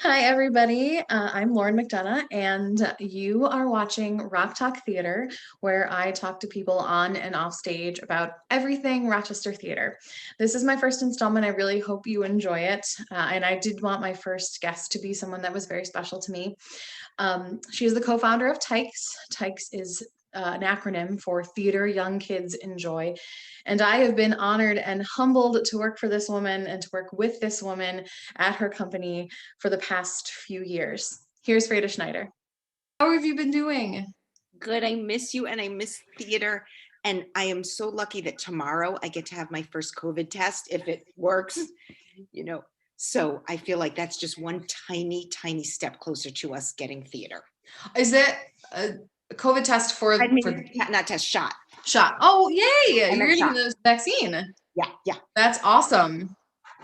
Hi, everybody. I'm Lauren McDonough, and you are watching Rock Talk Theater, where I talk to people on and off stage about everything Rochester theater. This is my first installment. I really hope you enjoy it. And I did want my first guest to be someone that was very special to me. She is the co-founder of TYKES. TYKES is an acronym for Theater Young Kids Enjoy. And I have been honored and humbled to work for this woman and to work with this woman at her company for the past few years. Here's Freyda Schneider. How have you been doing? Good. I miss you and I miss theater. And I am so lucky that tomorrow I get to have my first COVID test if it works, you know. So I feel like that's just one tiny, tiny step closer to us getting theater. Is it a COVID test for Not test, shot. Shot? Oh, yay! You're getting shot. the vaccine. Yeah. That's awesome.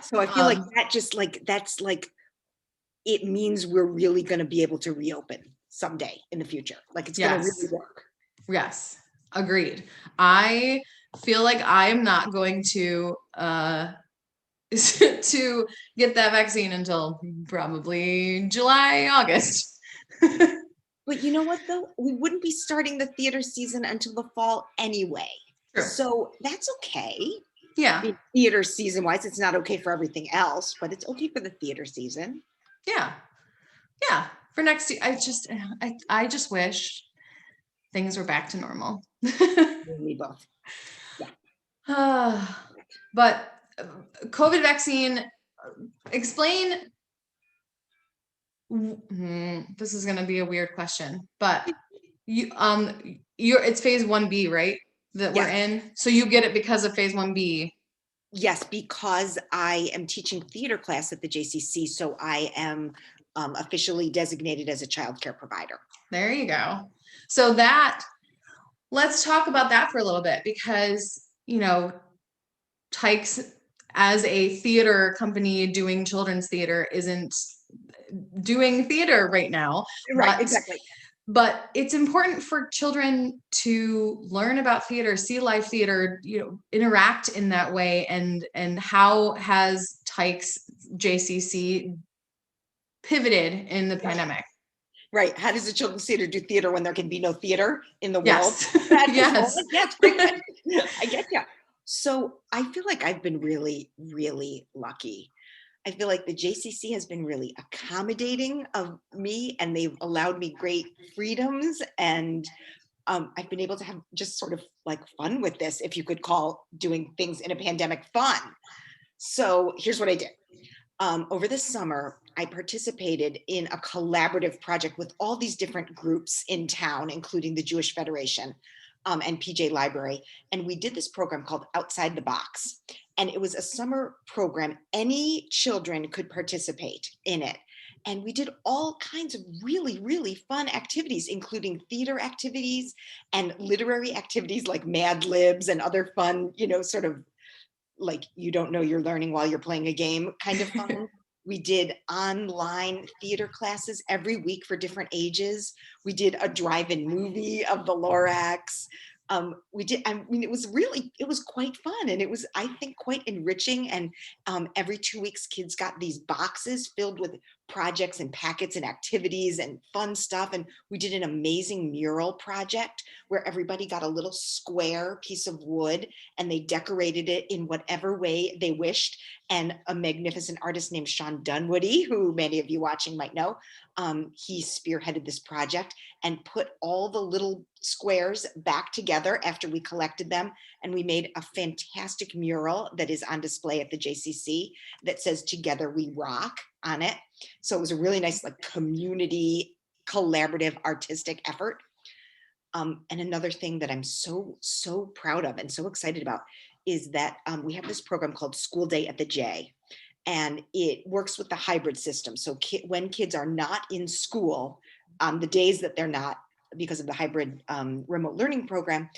So I feel like that's like it means we're really going to be able to reopen someday in the future. Like it's going to really work. Yes, agreed. I feel like I'm not going to to get that vaccine until probably July, August. But you know what, though? We wouldn't be starting the theater season until the fall anyway. True. So that's okay. Yeah. Theater season wise, it's not okay for everything else, but it's okay for the theater season. Yeah. Yeah. For next year, I just wish things were back to normal. We both. Yeah. But COVID vaccine, explain. This is going to be a weird question, but it's phase 1B, right? That we're in. So you get it because of phase 1B. Yes, because I am teaching theater class at the JCC, so I am officially designated as a child care provider. There you go. So let's talk about that for a little bit because, TYKES as a theater company doing children's theater isn't doing theater right now. Right, exactly. But it's important for children to learn about theater, see live theater, interact in that way. And how has TYKES JCC pivoted in the pandemic? Right. How does the children's theater do theater when there can be no theater in the world? Yes. Yes. I get you. So I feel like I've been really, really lucky. I feel like the JCC has been really accommodating of me and they've allowed me great freedoms. And I've been able to have just sort of like fun with this, if you could call doing things in a pandemic fun. So here's what I did. Over the summer, I participated in a collaborative project with all these different groups in town, including the Jewish Federation and PJ Library. And we did this program called Outside the Box. And it was a summer program. Any children could participate in it. And we did all kinds of really, really fun activities, including theater activities and literary activities like Mad Libs and other fun, sort of like you don't know you're learning while you're playing a game kind of fun. We did online theater classes every week for different ages. We did a drive-in movie of the Lorax. It was quite fun. And it was, I think, quite enriching. And every 2 weeks, kids got these boxes filled with projects and packets and activities and fun stuff. And we did an amazing mural project where everybody got a little square piece of wood and they decorated it in whatever way they wished. And a magnificent artist named Sean Dunwoody, who many of you watching might know, he spearheaded this project and put all the little squares back together after we collected them. And we made a fantastic mural that is on display at the JCC that says "Together We Rock" on it. So it was a really nice, like, community collaborative artistic effort. And another thing that I'm so, so proud of and so excited about is that we have this program called School Day at the J. And it works with the hybrid system. So when kids are not in school, the days that they're not, because of the hybrid remote learning program,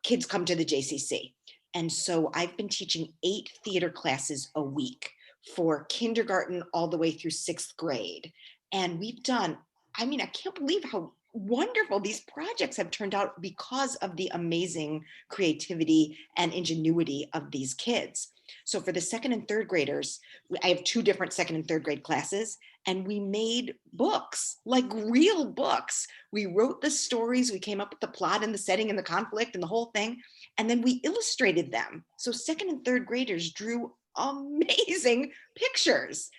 kids come to the JCC. And so I've been teaching 8 theater classes a week for kindergarten all the way through 6th grade. And we've done, I can't believe how wonderful these projects have turned out because of the amazing creativity and ingenuity of these kids. So for the second and third graders, I have 2 different second and third grade classes, and we made books, like real books. We wrote the stories, we came up with the plot and the setting and the conflict and the whole thing, and then we illustrated them. So second and third graders drew amazing pictures.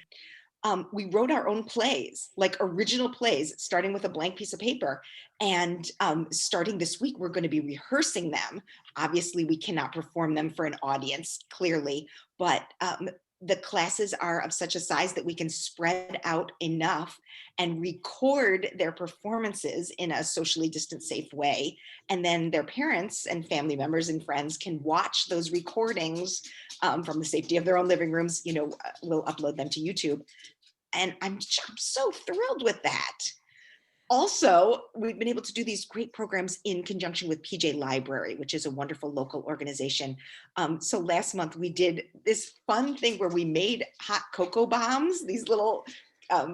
We wrote our own plays, like original plays, starting with a blank piece of paper. And starting this week, we're going to be rehearsing them. Obviously, we cannot perform them for an audience, clearly, but the classes are of such a size that we can spread out enough and record their performances in a socially distant, safe way. And then their parents and family members and friends can watch those recordings from the safety of their own living rooms. We'll upload them to YouTube. And I'm so thrilled with that. Also, we've been able to do these great programs in conjunction with PJ Library, which is a wonderful local organization. So last month we did this fun thing where we made hot cocoa bombs, these little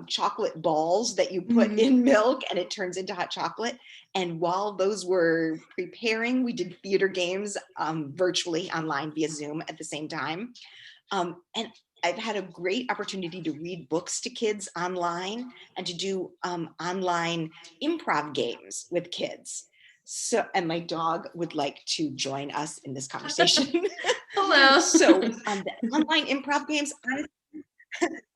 chocolate balls that you put in milk and it turns into hot chocolate. And while those were preparing, we did theater games virtually online via Zoom at the same time. And I've had a great opportunity to read books to kids online and to do online improv games with kids. So, and my dog would like to join us in this conversation. Hello. So the online improv games,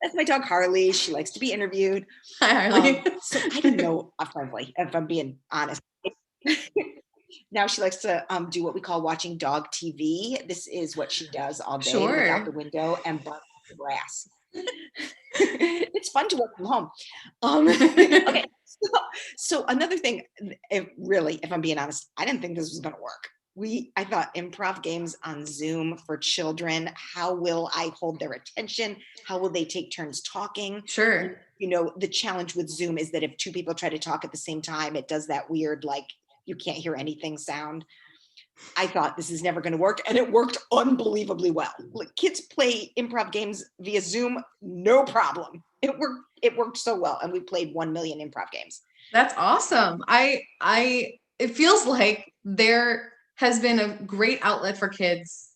that's my dog Harley. She likes to be interviewed. Hi, Harley. So I didn't know, frankly, if I'm being honest. Now she likes to do what we call watching dog TV. This is what she does all day, look out the window and bark at the grass. It's fun to work from home. Okay, so another thing, if I'm being honest, I didn't think this was going to work. I thought improv games on Zoom for children, how will I hold their attention? How will they take turns talking? Sure. The challenge with Zoom is that if 2 people try to talk at the same time, it does that weird, like, you can't hear anything sound. I thought this is never going to work, and it worked unbelievably well. Like, kids play improv games via Zoom, no problem. It worked so well, and we played 1 million improv games. That's awesome. It feels like there has been a great outlet for kids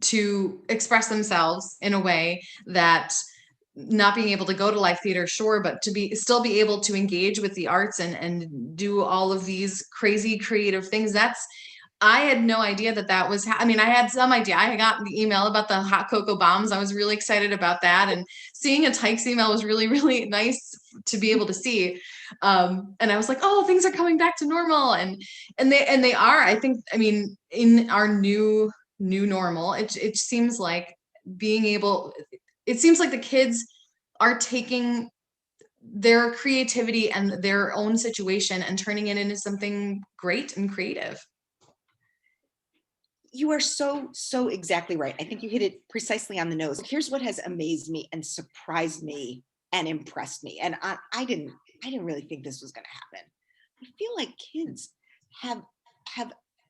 to express themselves in a way that not being able to go to live theater, sure, but to still be able to engage with the arts and do all of these crazy creative things. I had no idea that was, I mean, I had some idea. I got the email about the hot cocoa bombs. I was really excited about that. And seeing a Tykes email was really, really nice to be able to see. And I was like, oh, things are coming back to normal. And they are, I think, I mean, in our new normal, it seems like it seems like the kids are taking their creativity and their own situation and turning it into something great and creative. You are so exactly right. I think you hit it precisely on the nose. Here's what has amazed me and surprised me and impressed me. And I didn't really think this was going to happen. I feel like kids have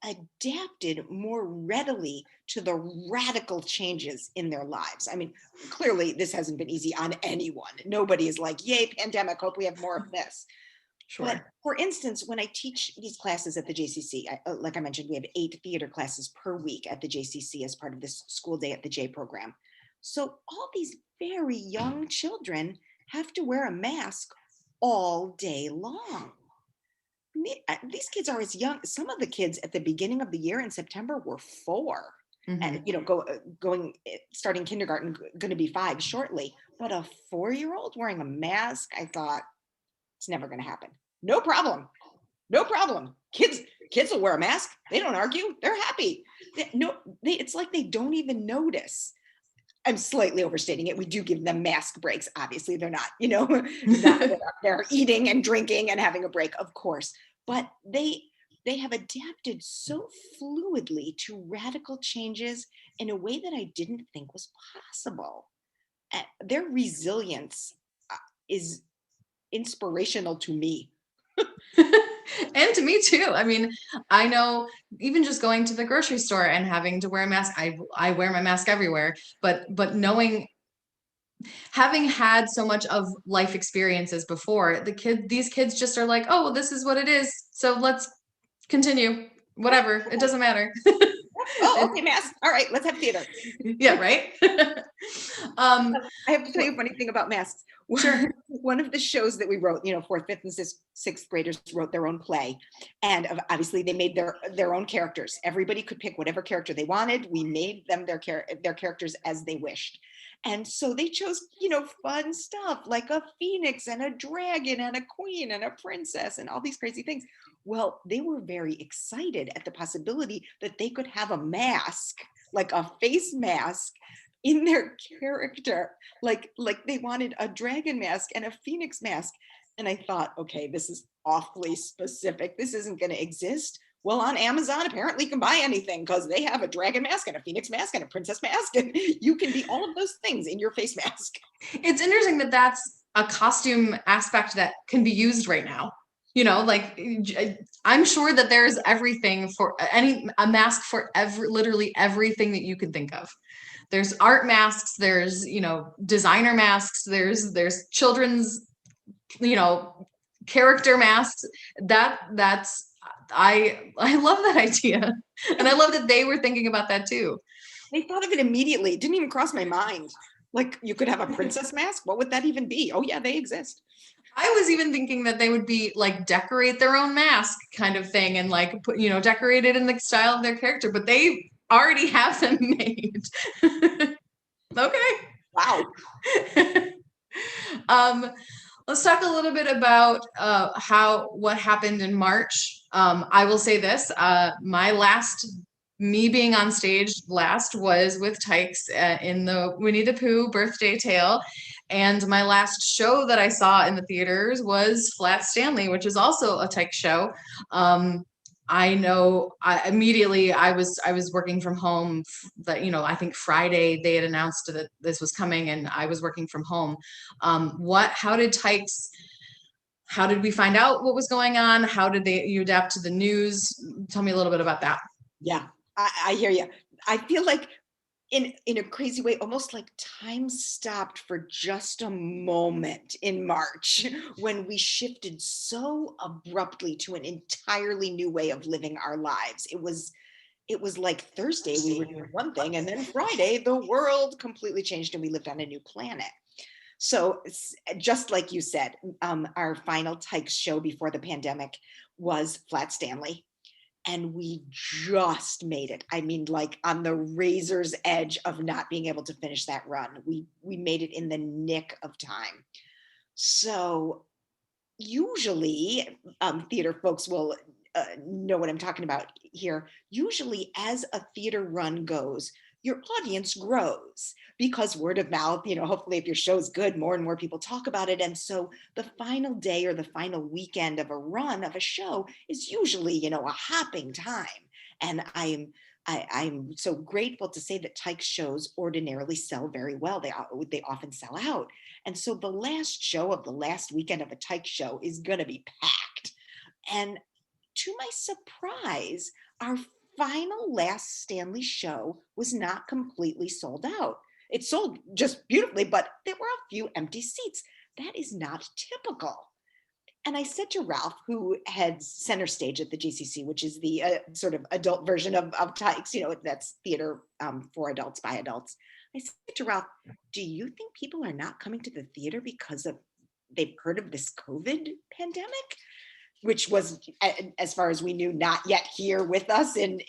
adapted more readily to the radical changes in their lives. I mean, clearly this hasn't been easy on anyone. Nobody is like, yay, pandemic, hope we have more of this. Sure. But for instance, when I teach these classes at the JCC, like I mentioned, we have 8 theater classes per week at the JCC as part of this school day at the J program. So all these very young children have to wear a mask all day long. These kids are as young. Some of the kids at the beginning of the year in September were 4. And starting kindergarten, going to be 5 shortly. But a 4-year-old wearing a mask, I thought, it's never going to happen. No problem. Kids will wear a mask. They don't argue. They're happy. It's like they don't even notice. I'm slightly overstating it. We do give them mask breaks. Obviously, they're not, they're eating and drinking and having a break, of course. But they have adapted so fluidly to radical changes in a way that I didn't think was possible. Their resilience is inspirational to me. And to me too. I mean, I know even just going to the grocery store and having to wear a mask, I wear my mask everywhere, but having had so much of life experiences before, these kids just are like, oh, well, this is what it is. So let's continue, whatever. It doesn't matter. Oh, okay, masks. All right, let's have theater. Yeah, right. I have to tell you a funny thing about masks. Sure. One of the shows that we wrote, fourth, fifth, and sixth graders wrote their own play, and obviously they made their own characters. Everybody could pick whatever character they wanted. We made them their characters as they wished, and so they chose, fun stuff like a phoenix and a dragon and a queen and a princess and all these crazy things. Well, they were very excited at the possibility that they could have a mask, like a face mask, in their character, like they wanted a dragon mask and a phoenix mask. And I thought, okay, this is awfully specific. This isn't going to exist. Well, on Amazon, apparently you can buy anything because they have a dragon mask and a phoenix mask and a princess mask, and you can be all of those things in your face mask. It's interesting that that's a costume aspect that can be used right now. Like I'm sure that there's everything for a mask for literally everything that you can think of. There's art masks, there's, designer masks, there's children's, character masks. I love that idea. And I love that they were thinking about that too. They thought of it immediately. It didn't even cross my mind. Like, you could have a princess mask. What would that even be? Oh yeah, they exist. I was even thinking that they would be like decorate their own mask kind of thing and like put, decorate it in the style of their character, but they already have them made. Okay. Wow. Let's talk a little bit about what happened in March. I will say this: me being on stage last was with Tykes in the Winnie the Pooh birthday tale. And my last show that I saw in the theaters was Flat Stanley, which is also a Tykes show. I know immediately I was working from home that, I think Friday they had announced that this was coming and I was working from home. How did we find out what was going on? How did you adapt to the news? Tell me a little bit about that. Yeah, I hear you. I feel like in a crazy way, almost like time stopped for just a moment in March when we shifted so abruptly to an entirely new way of living our lives. It was like Thursday we were doing one thing, and then Friday the world completely changed and we lived on a new planet. So just like you said, our final Tykes show before the pandemic was Flat Stanley. And we just made it. I mean, like on the razor's edge of not being able to finish that run. We made it in the nick of time. So usually, theater folks will know what I'm talking about here. Usually, as a theater run goes, your audience grows because word of mouth, hopefully if your show's good, more and more people talk about it. And so the final day or the final weekend of a run of a show is usually, a hopping time. And I'm so grateful to say that Tykes shows ordinarily sell very well. They often sell out. And so the last show of the last weekend of a Tykes show is going to be packed. And to my surprise, our final Last Stanley show was not completely sold out. It sold just beautifully, but there were a few empty seats. That is not typical. And I said to Ralph, who heads center stage at the GCC, which is the sort of adult version of Tykes, that's theater for adults by adults. I said to Ralph, do you think people are not coming to the theater because they've heard of this COVID pandemic? Which was, as far as we knew, not yet here with us in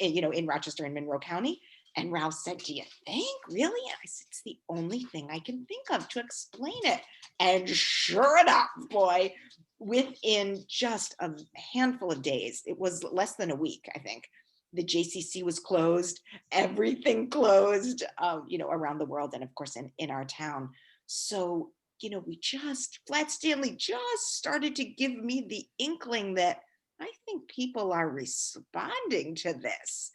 Rochester and Monroe County. And Ralph said, do you think, really? And I said, it's the only thing I can think of to explain it. And sure enough, boy, within just a handful of days, it was less than a week, I think, the JCC was closed, everything closed, around the world and of course in our town. So Flat Stanley just started to give me the inkling that I think people are responding to this.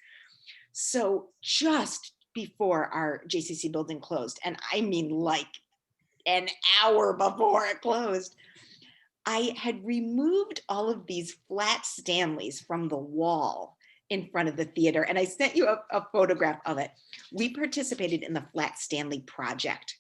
So just before our JCC building closed, and I mean like an hour before it closed, I had removed all of these Flat Stanleys from the wall in front of the theater. And I sent you a photograph of it. We participated in the Flat Stanley Project,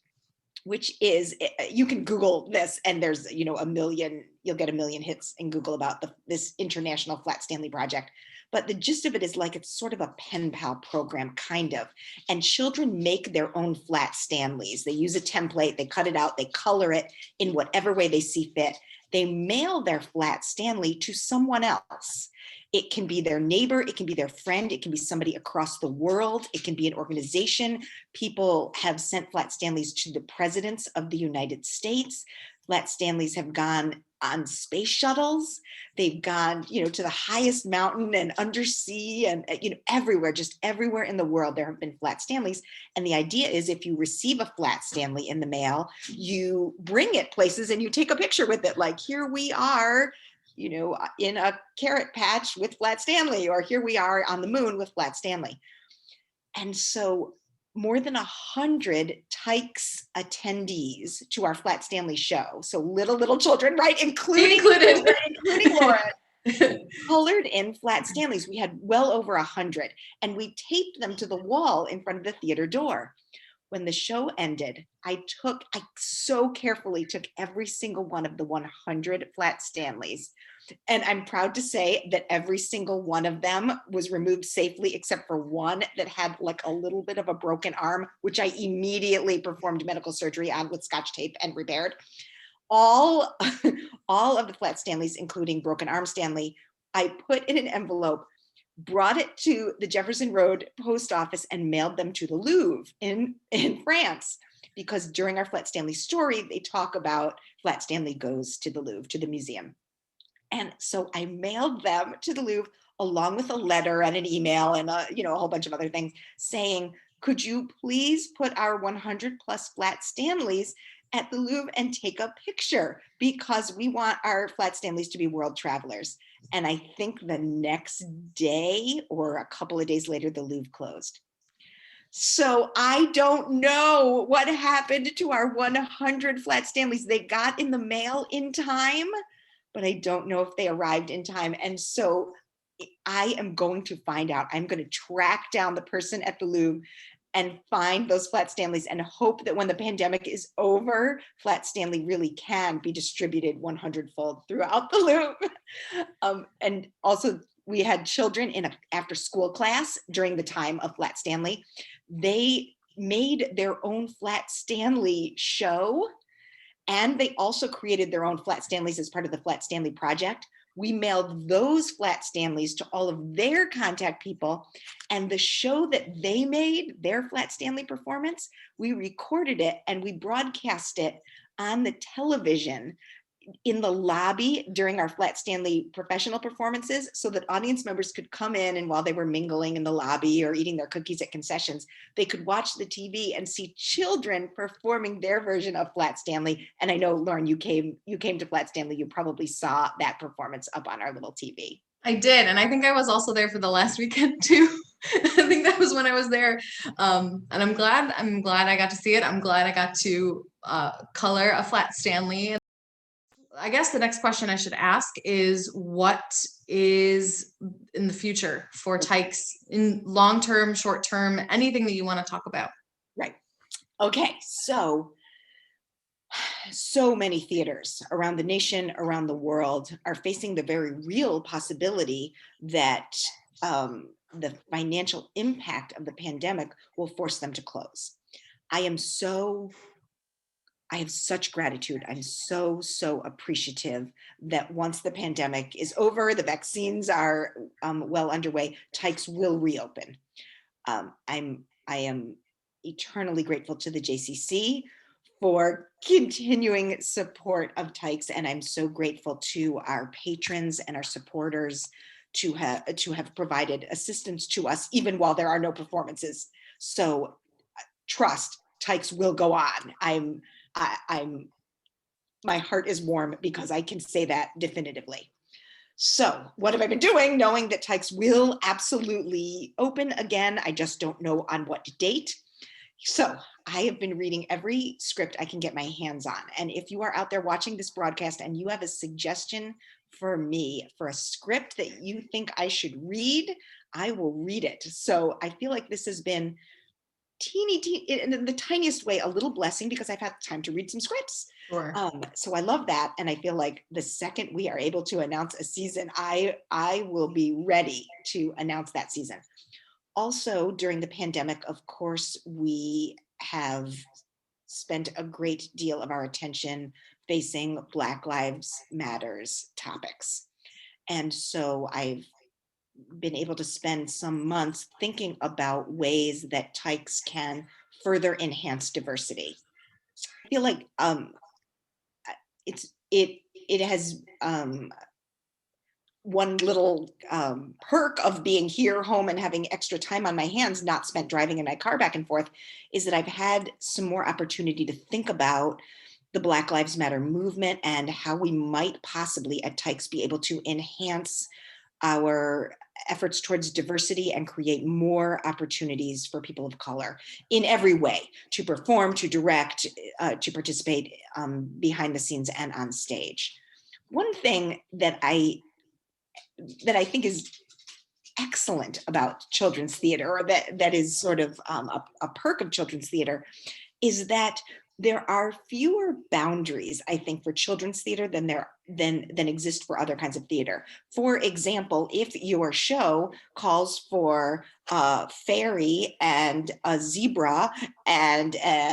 which is, you can Google this and there's, you'll get a million hits in Google about this International Flat Stanley Project. But the gist of it is like, it's sort of a pen pal program, kind of. And children make their own flat Stanleys. They use a template, they cut it out, they color it in whatever way they see fit. They mail their flat Stanley to someone else. It can be their neighbor, it can be their friend, it can be somebody across the world, it can be an organization. People have sent flat Stanleys to the presidents of the United States. Flat Stanleys have gone on space shuttles. They've gone, to the highest mountain and undersea and, everywhere, just everywhere in the world, there have been flat Stanleys. And the idea is, if you receive a flat Stanley in the mail, you bring it places and you take a picture with it. Like, here we are, in a carrot patch with Flat Stanley, or here we are on the moon with Flat Stanley. And so more than 100 TYKES attendees to our Flat Stanley show. So little children, right? Including Lauren, colored in Flat Stanleys. We had well over 100, and we taped them to the wall in front of the theater door. When the show ended, I so carefully took every single one of the 100 Flat Stanleys. And I'm proud to say that every single one of them was removed safely, except for one that had like a little bit of a broken arm, which I immediately performed medical surgery on with Scotch tape and repaired. All of the Flat Stanleys, including broken arm Stanley, I put in an envelope, brought it to the Jefferson Road post office, and mailed them to the Louvre in France. Because during our Flat Stanley story, they talk about Flat Stanley goes to the Louvre, to the museum. And so I mailed them to the Louvre along with a letter and an email and a whole bunch of other things, saying, could you please put our 100 plus Flat Stanleys at the Louvre and take a picture, because we want our Flat Stanleys to be world travelers. And I think the next day or a couple of days later, the Louvre closed. So I don't know what happened to our 100 Flat Stanleys. They got in the mail in time, but I don't know if they arrived in time. And so I am going to find out. I'm going to track down the person at the Louvre and find those Flat Stanleys, and hope that when the pandemic is over, Flat Stanley really can be distributed 100-fold throughout the Louvre. And also, we had children in an after-school class during the time of Flat Stanley. They made their own Flat Stanley show, and they also created their own Flat Stanleys as part of the Flat Stanley Project. We mailed those Flat Stanleys to all of their contact people, and the show that they made, their Flat Stanley performance, we recorded it and we broadcast it on the television in the lobby during our Flat Stanley professional performances, so that audience members could come in, and while they were mingling in the lobby or eating their cookies at concessions, they could watch the TV and see children performing their version of Flat Stanley. And I know, Lauren, you came to Flat Stanley, you probably saw that performance up on our little TV. I did, and I think I was also there for the last weekend too. I think that was when I was there, and I'm glad I got to see it. I'm glad I got to color a Flat Stanley. I guess the next question I should ask is, what is in the future for TYKES, in long term, short term, anything that you want to talk about? Right. Okay. So many theaters around the nation, around the world, are facing the very real possibility that the financial impact of the pandemic will force them to close. I have such gratitude. I'm so appreciative that once the pandemic is over, the vaccines are well underway, TYKES will reopen. I am eternally grateful to the JCC for continuing support of TYKES, and I'm so grateful to our patrons and our supporters to have provided assistance to us even while there are no performances. So trust, TYKES will go on. My heart is warm because I can say that definitively. So what have I been doing, knowing that TYKES will absolutely open again? I just don't know on what date. So I have been reading every script I can get my hands on. And if you are out there watching this broadcast and you have a suggestion for me for a script that you think I should read, I will read it. So I feel like this has been in the tiniest way, a little blessing because I've had time to read some scripts. Sure. So I love that. And I feel like the second we are able to announce a season, I will be ready to announce that season. Also, during the pandemic, of course, we have spent a great deal of our attention facing Black Lives Matters topics. And so I've been able to spend some months thinking about ways that Tykes can further enhance diversity. I feel like it has one little perk of being here home and having extra time on my hands, not spent driving in my car back and forth, is that I've had some more opportunity to think about the Black Lives Matter movement and how we might possibly at Tykes be able to enhance our efforts towards diversity and create more opportunities for people of color in every way, to perform, to direct, to participate behind the scenes and on stage. One thing that I think is excellent about children's theater, or that is sort of a perk of children's theater, is that there are fewer boundaries, I think, for children's theater than exist for other kinds of theater. For example, if your show calls for a fairy and a zebra and I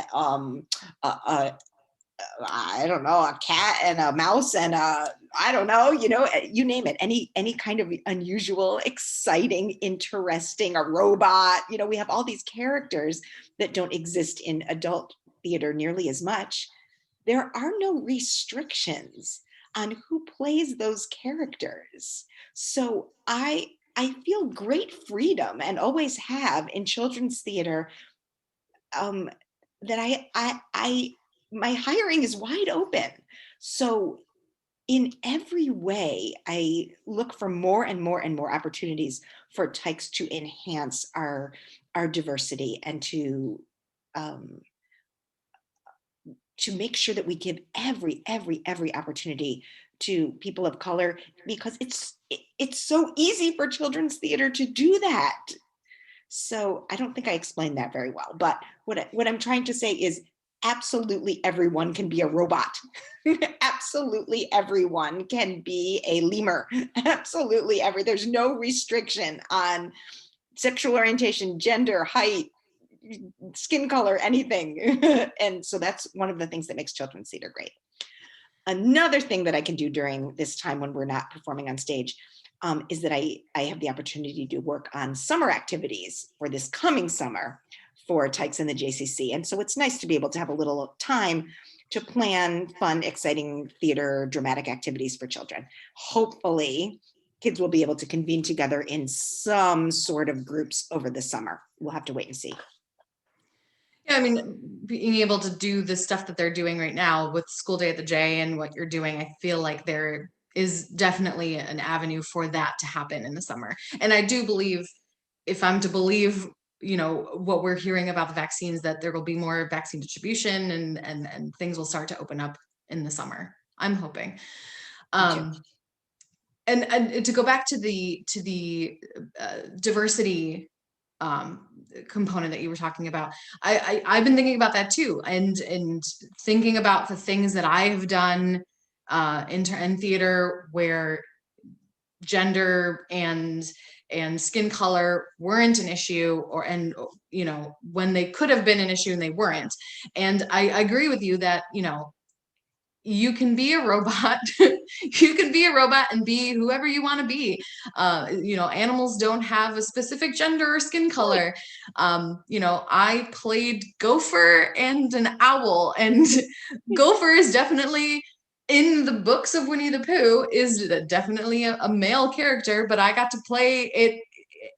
don't know, a cat and a mouse and I don't know, you name it, any kind of unusual, exciting, interesting, a robot, we have all these characters that don't exist in adult theater nearly as much. There are no restrictions on who plays those characters. So I feel great freedom, and always have, in children's theater, that my hiring is wide open. So in every way, I look for more and more and more opportunities for Tykes to enhance our diversity and to make sure that we give every opportunity to people of color, because it's so easy for children's theater to do that. So I don't think I explained that very well, but what I'm trying to say is absolutely everyone can be a robot. Absolutely everyone can be a lemur. Absolutely there's no restriction on sexual orientation, gender, height, skin color, anything. And so that's one of the things that makes children's theater great. Another thing that I can do during this time when we're not performing on stage is that I have the opportunity to work on summer activities for this coming summer for Tykes and the JCC. And so it's nice to be able to have a little time to plan fun, exciting theater, dramatic activities for children. Hopefully, kids will be able to convene together in some sort of groups over the summer. We'll have to wait and see. Yeah, I mean, being able to do the stuff that they're doing right now with School Day at the J and what you're doing, I feel like there is definitely an avenue for that to happen in the summer. And I do believe, if I'm to believe, what we're hearing about the vaccines, that there will be more vaccine distribution and things will start to open up in the summer. I'm hoping. And to go back to the diversity component that you were talking about, I've been thinking about that too, and thinking about the things that I have done in theater where gender and skin color weren't an issue, and when they could have been an issue and they weren't. And I agree with you that you can be a robot. You can be a robot and be whoever you want to be. Animals don't have a specific gender or skin color. I played Gopher and an owl, and Gopher is definitely, in the books of Winnie the Pooh, is definitely a male character, but I got to play it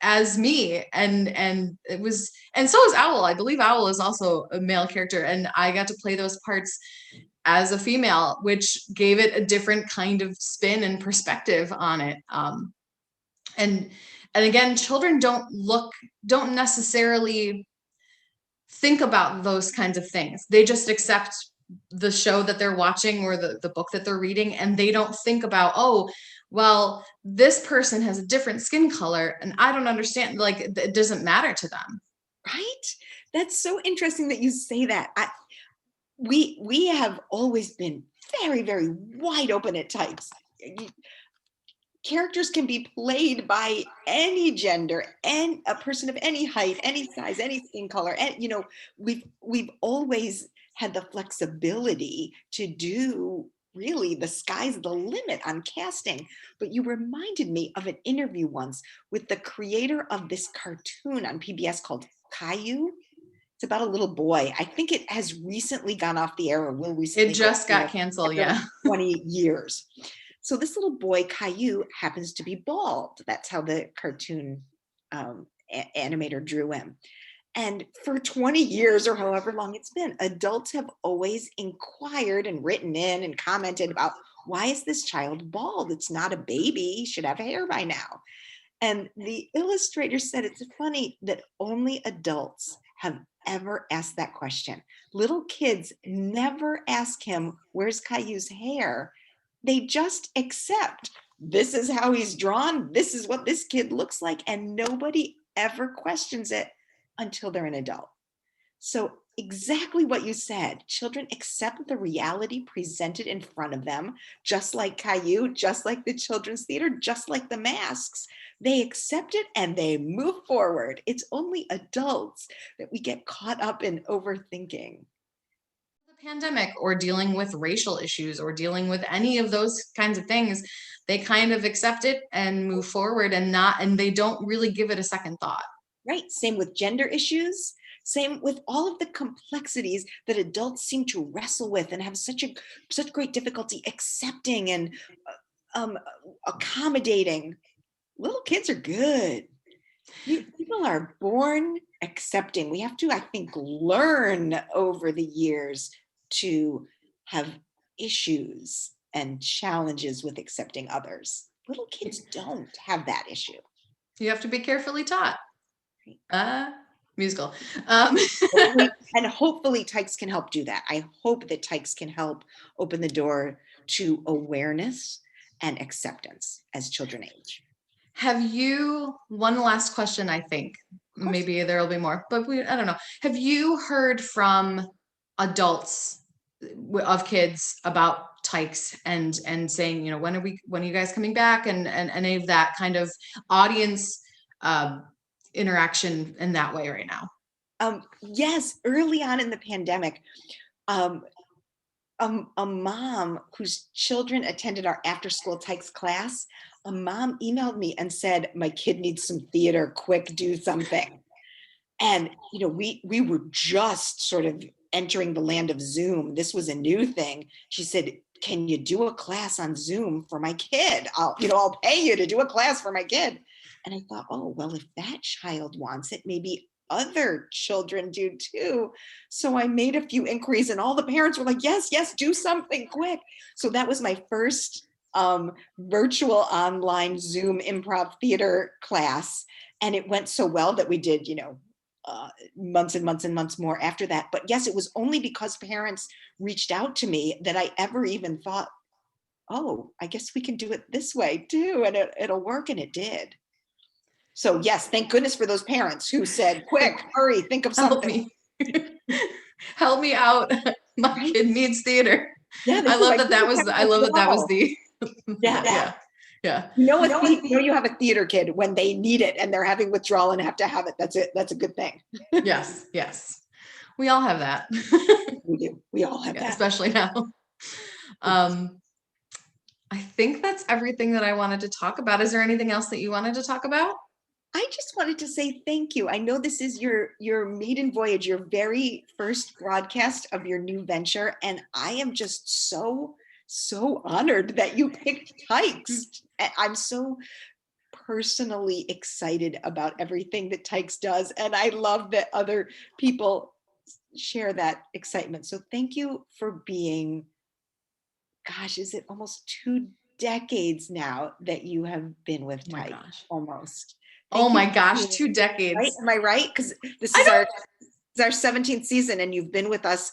as me, and it was, and so is Owl. I believe Owl is also a male character, and I got to play those parts as a female, which gave it a different kind of spin and perspective on it. And again, children don't necessarily think about those kinds of things. They just accept the show that they're watching or the book that they're reading, and they don't think about, oh, well, this person has a different skin color and I don't understand. Like, it doesn't matter to them. Right? That's so interesting that you say that. We have always been very, very wide open at Tykes. Characters can be played by any gender and a person of any height, any size, any skin color. And we've always had the flexibility to do, really, the sky's the limit on casting. But you reminded me of an interview once with the creator of this cartoon on PBS called Caillou. It's about a little boy. I think it has recently gone off the air, or will recently It go off just the air got canceled. after like Yeah. 20 years. So this little boy, Caillou, happens to be bald. That's how the cartoon animator drew him. And for 20 years, or however long it's been, adults have always inquired and written in and commented about, why is this child bald? It's not a baby. He should have hair by now. And the illustrator said it's funny that only adults have ever asked that question. Little kids never ask him, where's Caillou's hair? They just accept, this is how he's drawn. This is what this kid looks like. And nobody ever questions it until they're an adult. So exactly what you said, children accept the reality presented in front of them, just like Caillou, just like the children's theater, just like the masks. They accept it and they move forward. It's only adults that we get caught up in overthinking. The pandemic, or dealing with racial issues, or dealing with any of those kinds of things, they kind of accept it and move forward, and they don't really give it a second thought. Right. Same with gender issues. Same with all of the complexities that adults seem to wrestle with and have such great difficulty accepting and um, accommodating. Little kids are good. People are born accepting. We have to, I think, learn over the years to have issues and challenges with accepting others. Little kids don't have that issue. You have to be carefully taught. Musical. And hopefully Tykes can help do that. I hope that Tykes can help open the door to awareness and acceptance as children age. One last question, I think, maybe there'll be more, but I don't know. Have you heard from adults of kids about Tykes and saying, when are you guys coming back, and any of that kind of audience interaction in that way right now? Yes, early on in the pandemic, a mom whose children attended our after-school Tykes class, a mom emailed me and said, my kid needs some theater, quick, do something. And, we were just sort of entering the land of Zoom. This was a new thing. She said, can you do a class on Zoom for my kid? I'll pay you to do a class for my kid. And I thought, oh, well, if that child wants it, maybe other children do too. So I made a few inquiries and all the parents were like, yes, do something quick. So that was my first virtual online Zoom improv theater class. And it went so well that we did, months and months and months more after that. But yes, it was only because parents reached out to me that I ever even thought, oh, I guess we can do it this way too. And it'll work. And it did. So yes, thank goodness for those parents who said, quick, hurry, think of something. Help me out. My kid needs theater. Yeah, I love that that was the yeah. You have a theater kid when they need it and they're having withdrawal and have to have it. That's it. That's a good thing. Yes. We all have that. We do. We all have that. Especially now. I think that's everything that I wanted to talk about. Is there anything else that you wanted to talk about? I just wanted to say thank you. I know this is your maiden voyage, your very first broadcast of your new venture. And I am just so honored that you picked Tykes. I'm so personally excited about everything that Tykes does. And I love that other people share that excitement. So thank you for being, gosh, is it almost 2 decades now that you have been with Tykes? Almost. Oh my gosh, 2 decades. Right? Am I right? Because this is our 17th season and you've been with us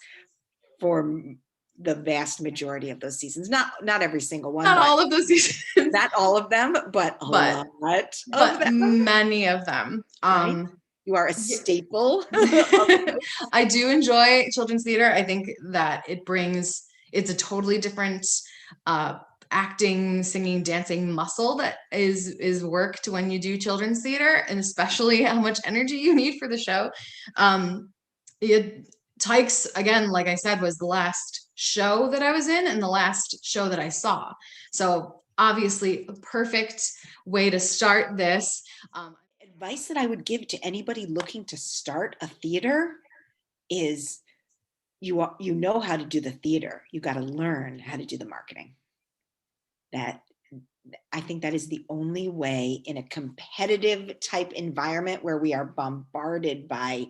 for the vast majority of those seasons. Not every single one. Not all of those seasons. Not all of them, but a lot of them. Many of them. Right? You are a staple. I do enjoy children's theater. I think that it's a totally different acting, singing, dancing muscle that is worked when you do children's theater, and especially how much energy you need for the show. Tykes, again, like I said, was the last show that I was in and the last show that I saw. So obviously a perfect way to start this. Advice that I would give to anybody looking to start a theater is you know how to do the theater. You got to learn how to do the marketing. That I think that is the only way in a competitive type environment where we are bombarded by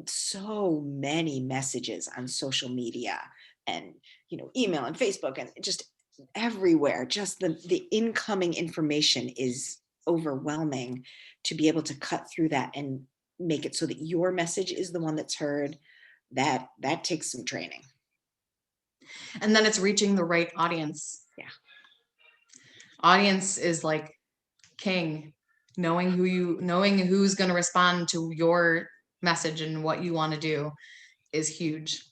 so many messages on social media and, email and Facebook and just everywhere. Just the incoming information is overwhelming. To be able to cut through that and make it so that your message is the one that's heard, that takes some training. And then it's reaching the right audience. Yeah. Audience is like king. Knowing who's going to respond to your message and what you want to do is huge.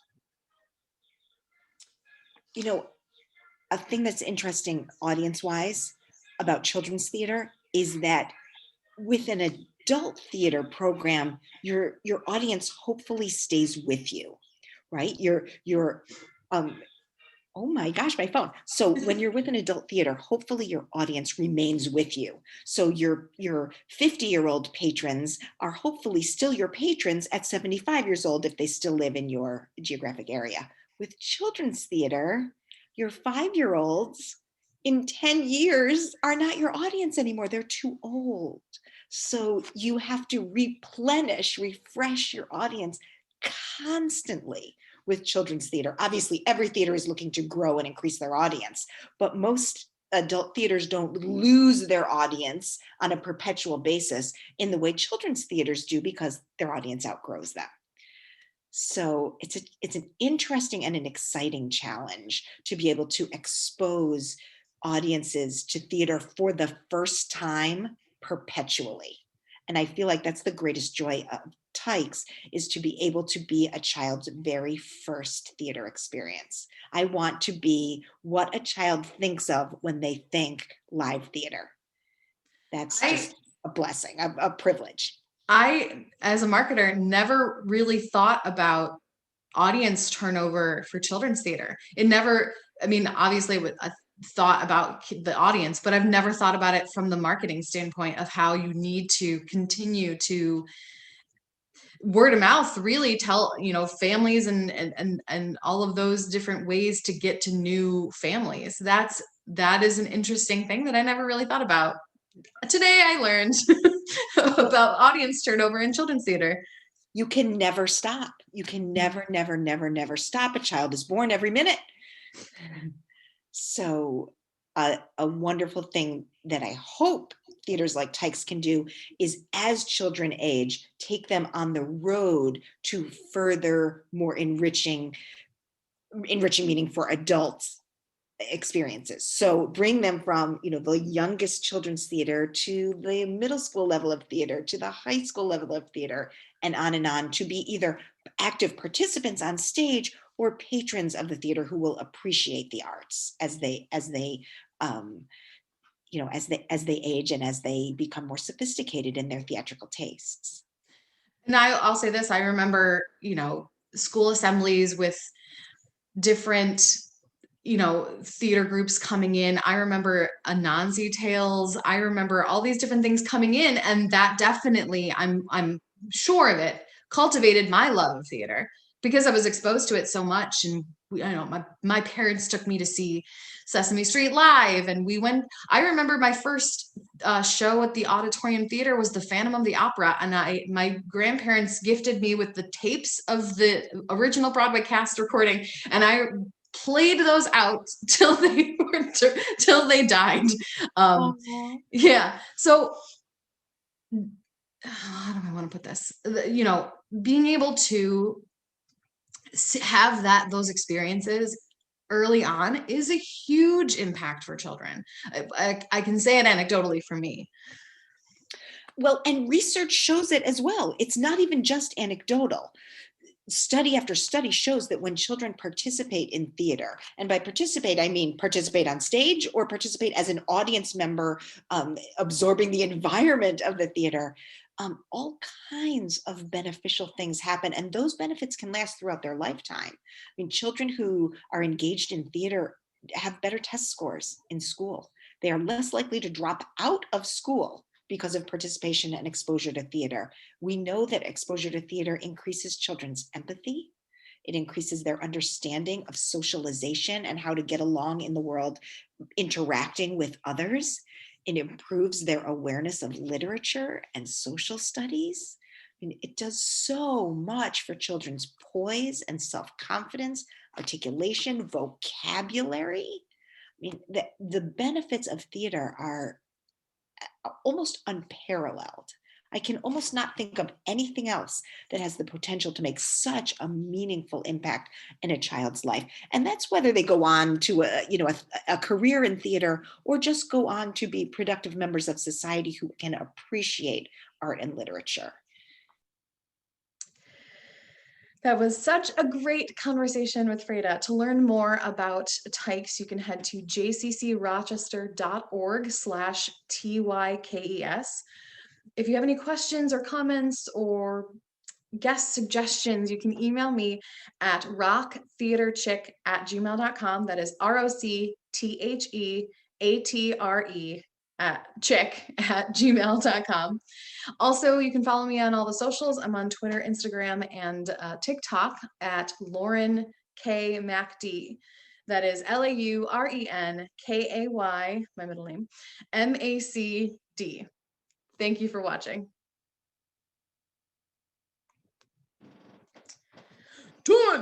A thing that's interesting audience-wise about children's theater is that with an adult theater program, your audience hopefully stays with you, right? Oh my gosh, my phone. So when you're with an adult theater, hopefully your audience remains with you. So your 50-year-old patrons are hopefully still your patrons at 75 years old if they still live in your geographic area. With children's theater, your 5-year-olds in 10 years are not your audience anymore. They're too old. So you have to refresh your audience constantly with children's theater. Obviously, every theater is looking to grow and increase their audience, but most adult theaters don't lose their audience on a perpetual basis in the way children's theaters do, because their audience outgrows them. So it's an interesting and an exciting challenge to be able to expose audiences to theater for the first time perpetually. And I feel like that's the greatest joy of Tykes, is to be able to be a child's very first theater experience. I want to be what a child thinks of when they think live theater. That's just a blessing, a privilege. I, as a marketer, never really thought about audience turnover for children's theater. Obviously I thought about the audience, but I've never thought about it from the marketing standpoint of how you need to continue to word of mouth really tell families and all of those different ways to get to new families. That is an interesting thing that I never really thought about. Today I learned about audience turnover in children's theater. You can never stop. You can never stop. A child is born every minute. So a wonderful thing that I hope theaters like Tykes can do is, as children age, take them on the road to further, more enriching meaning for adults experiences. So bring them from the youngest children's theater to the middle school level of theater to the high school level of theater, and on, to be either active participants on stage or patrons of the theater who will appreciate the arts as they age and as they become more sophisticated in their theatrical tastes. And I'll say this: I remember school assemblies with different theater groups coming in. I remember Anansi Tales. I remember all these different things coming in, and that definitely, I'm sure of it, cultivated my love of theater because I was exposed to it so much. And my parents took me to see Sesame Street live, and I remember my first show at the Auditorium Theater was the Phantom of the Opera, and my grandparents gifted me with the tapes of the original Broadway cast recording, and I played those out till they died. Yeah. So how do I want to put this? Being able to have those experiences early on is a huge impact for children. I can say it anecdotally for me. Well, and research shows it as well. It's not even just anecdotal. Study after study shows that when children participate in theater, and by participate, I mean participate on stage or participate as an audience member, absorbing the environment of the theater, all kinds of beneficial things happen. And those benefits can last throughout their lifetime. I mean, children who are engaged in theater have better test scores in school. They are less likely to drop out of school because of participation and exposure to theater. We know that exposure to theater increases children's empathy. It increases their understanding of socialization and how to get along in the world, interacting with others. It improves their awareness of literature and social studies. I mean, it does so much for children's poise and self-confidence, articulation, vocabulary. I mean, the benefits of theater are almost unparalleled. I can almost not think of anything else that has the potential to make such a meaningful impact in a child's life. And that's whether they go on to a career in theater or just go on to be productive members of society who can appreciate art and literature. That was such a great conversation with Freyda. To learn more about TYKES, you can head to jccrochester.org/TYKES. If you have any questions or comments or guest suggestions, you can email me at roctheaterchick@gmail.com. That is ROCTHEATRE chick@gmail.com. Also, you can follow me on all the socials. I'm on Twitter, Instagram, and TikTok at Lauren K. MacD. That is LAURENKAY, my middle name, MACD. Thank you for watching. Done.